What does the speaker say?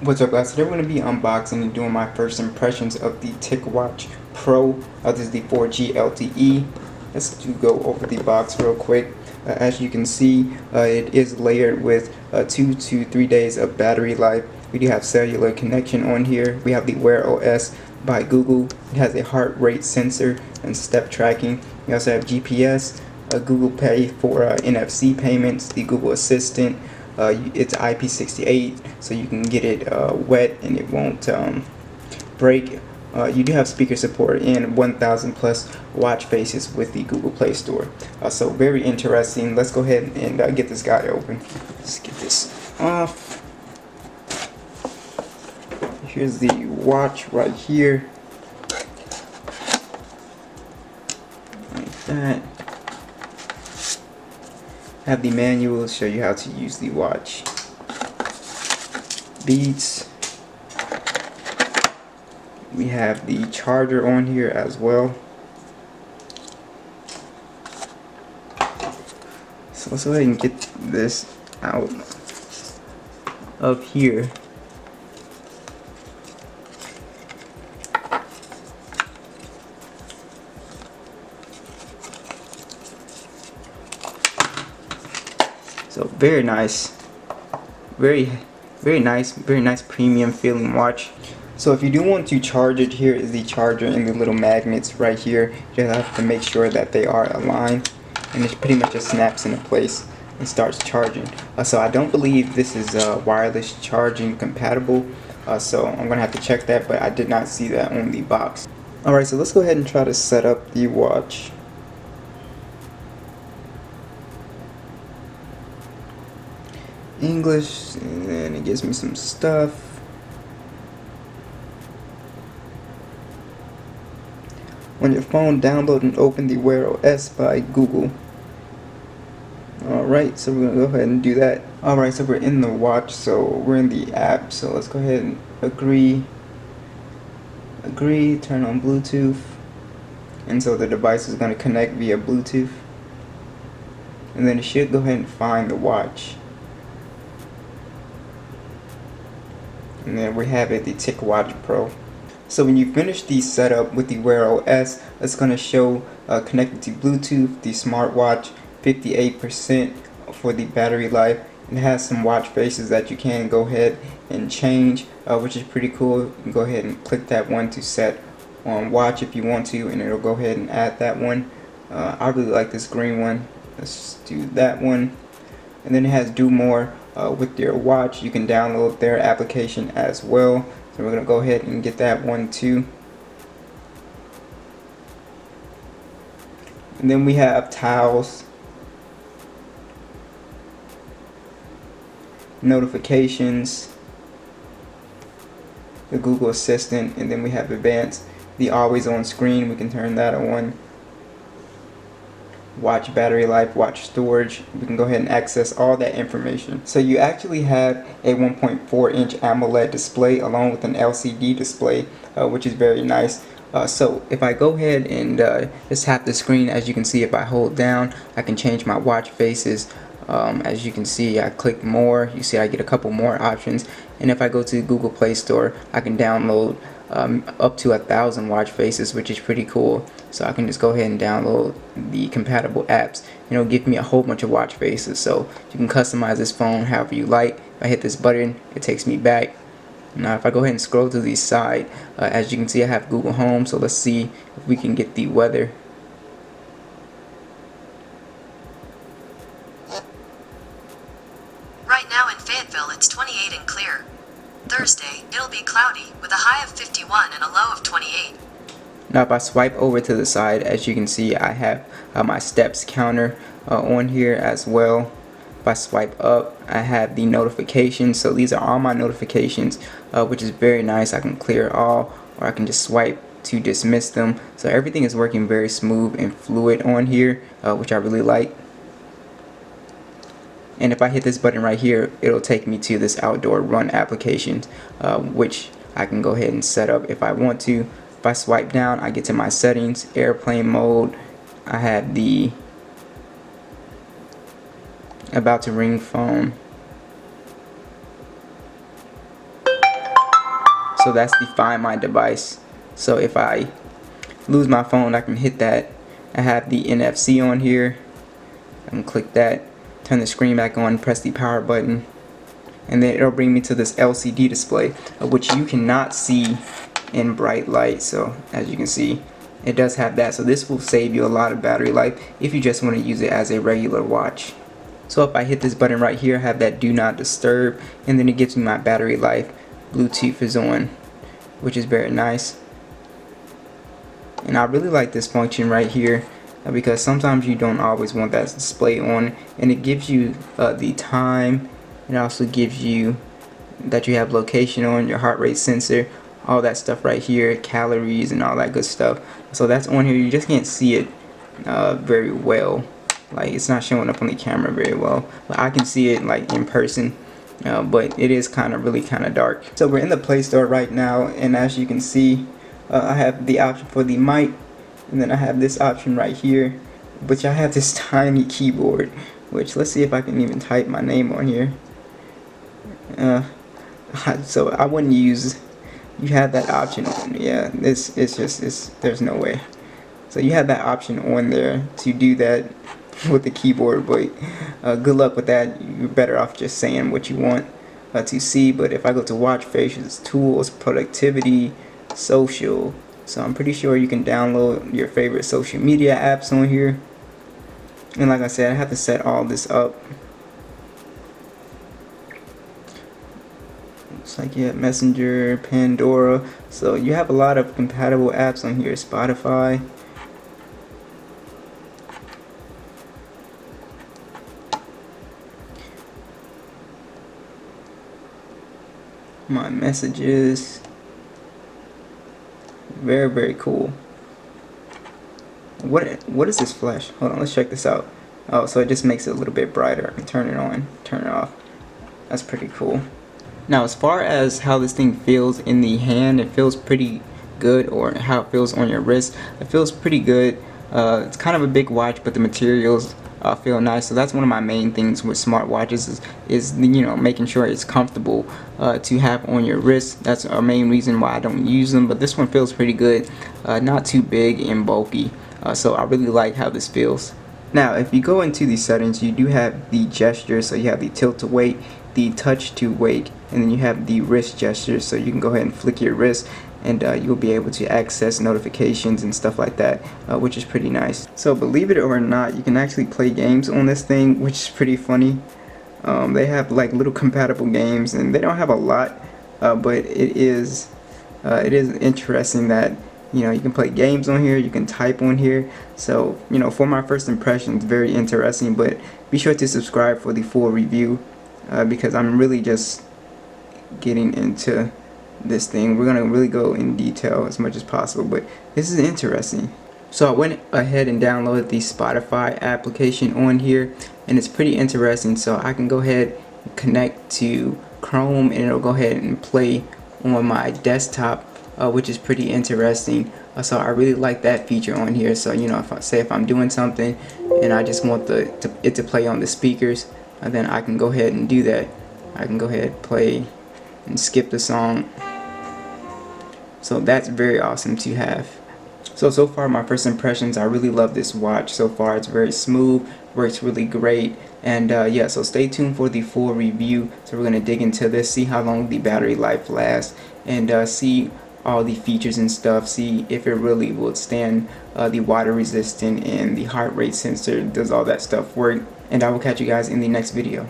What's up, guys? Today we're going to be unboxing and doing my first impressions of the TicWatch Pro. This is the 4G LTE. Let's go over the box real quick. As you can see, it is layered with 2 to 3 days of battery life. We do have cellular connection on here. We have the Wear OS by Google. It has a heart rate sensor and step tracking. We also have GPS, Google Pay for NFC payments, the Google Assistant. It's IP68, so you can get it wet and it won't break. You do have speaker support and 1,000 plus watch faces with the Google Play Store. So very interesting. Let's go ahead and get this guy open. Let's get this off. Here's the watch right here. Like that. Have the manual show you how to use the watch. Beats. We have the charger on here as well. So let's go ahead and get this out of here. So very nice, very nice premium feeling watch. So if you do want to charge it, here is the charger and the little magnets right here. You just have to make sure that they are aligned, and it pretty much just snaps into place and starts charging. So I don't believe this is wireless charging compatible, so I'm gonna have to check that, but I did not see that on the box. Alright, so let's go ahead and try to set up the watch. English, and then it gives me some stuff. On your phone, download and open the Wear OS by Google. Alright, so we're gonna go ahead and do that. Alright, so we're in the watch, so we're in the app, so let's go ahead and agree, turn on Bluetooth, and so the device is going to connect via Bluetooth, and then it should go ahead and find the watch. And then we have it, the TicWatch Pro. So when you finish the setup with the Wear OS, it's going to show connected to Bluetooth, the smartwatch, 58% for the battery life. It has some watch faces that you can go ahead and change, which is pretty cool. You can go ahead and click that one to set on watch if you want to, and it'll go ahead and add that one. I really like this green one. Let's do that one. And then it has do more. With your watch, you can download their application as well, so we're going to go ahead and get that one too. And then we have tiles, notifications, the Google Assistant, and then we have advanced, the always on screen, we can turn that on. Watch battery life, watch storage. We can go ahead and access all that information. So you actually have a 1.4 inch AMOLED display along with an LCD display, which is very nice. So if I go ahead and just tap the screen, as you can see, if I hold down, I can change my watch faces. As you can see, I click more, you see I get a couple more options, and if I go to Google Play Store, I can download up to 1,000 watch faces, which is pretty cool. So I can just go ahead and download the compatible apps, and it'll give me a whole bunch of watch faces. So you can customize this phone however you like. If I hit this button, it takes me back. Now if I go ahead and scroll to the side, as you can see, I have Google Home, so let's see if we can get the weather. Right now in Fayetteville it's 28 and clear. Thursday, it'll be cloudy with a high of 51 and a low of 28. Now if I swipe over to the side, as you can see, I have my steps counter on here as well. If I swipe up, I have the notifications. So these are all my notifications, which is very nice. I can clear all, or I can just swipe to dismiss them. So everything is working very smooth and fluid on here, which I really like. And if I hit this button right here, it'll take me to this outdoor run application, which I can go ahead and set up if I want to. If I swipe down, I get to my settings, airplane mode. I have the about to ring phone. So that's the Find My device. So if I lose my phone, I can hit that. I have the NFC on here. I can click that, turn the screen back on, press the power button, and then it'll bring me to this LCD display, which you cannot see in bright light. So as you can see, it does have that. So this will save you a lot of battery life if you just want to use it as a regular watch. So if I hit this button right here, I have that do not disturb, and then it gives me my battery life. Bluetooth is on, which is very nice. And I really like this function right here because sometimes you don't always want that display on, and it gives you the time. It also gives you that you have location on, your heart rate sensor, all that stuff right here, calories and all that good stuff. So that's on here. You just can't see it very well. Like, it's not showing up on the camera very well, but I can see it like in person. But it is really kind of dark. So we're in the Play Store right now, and as you can see, I have the option for the mic, and then I have this option right here, which I have this tiny keyboard, which, let's see if I can even type my name on here. So I wouldn't use, you have that option on, yeah, it's there's no way. So you have that option on there to do that with the keyboard, but good luck with that. You're better off just saying what you want to see. But if I go to watch faces, tools, productivity, social, so I'm pretty sure you can download your favorite social media apps on here. And like I said, I have to set all this up. Looks like you have Messenger, Pandora, so you have a lot of compatible apps on here. Spotify, my messages. Very cool. What is this flash? Hold on, let's check this out. Oh, so it just makes it a little bit brighter. I can turn it on, turn it off. That's pretty cool. Now, as far as how this thing feels in the hand, it feels pretty good, or how it feels on your wrist, it feels pretty good. It's kind of a big watch, but the materials feel nice. So that's one of my main things with smartwatches is you know, making sure it's comfortable to have on your wrist. That's our main reason why I don't use them, but this one feels pretty good, not too big and bulky. So I really like how this feels. Now, if you go into the settings, you do have the gesture. So you have the tilt to wake, the touch to wake, and then you have the wrist gesture. So you can go ahead and flick your wrist, and you'll be able to access notifications and stuff like that, which is pretty nice. So believe it or not, you can actually play games on this thing, which is pretty funny. They have like little compatible games, and they don't have a lot, but it is interesting that, you know, you can play games on here, you can type on here. So, you know, for my first impressions, very interesting. But be sure to subscribe for the full review, because I'm really just getting into this thing. We're gonna really go in detail as much as possible, but this is interesting. So I went ahead and downloaded the Spotify application on here, and it's pretty interesting. So I can go ahead and connect to Chrome, and it'll go ahead and play on my desktop, which is pretty interesting. So I really like that feature on here. So, you know, if I'm doing something and I just want it to play on the speakers, then I can go ahead and do that. I can go ahead, play, and skip the song. So that's very awesome to have. So far my first impressions, I really love this watch. So far it's very smooth, works really great, and yeah, so stay tuned for the full review. So we're going to dig into this, see how long the battery life lasts, and see all the features and stuff, see if it really will stand the water resistant and the heart rate sensor, does all that stuff work. And I will catch you guys in the next video.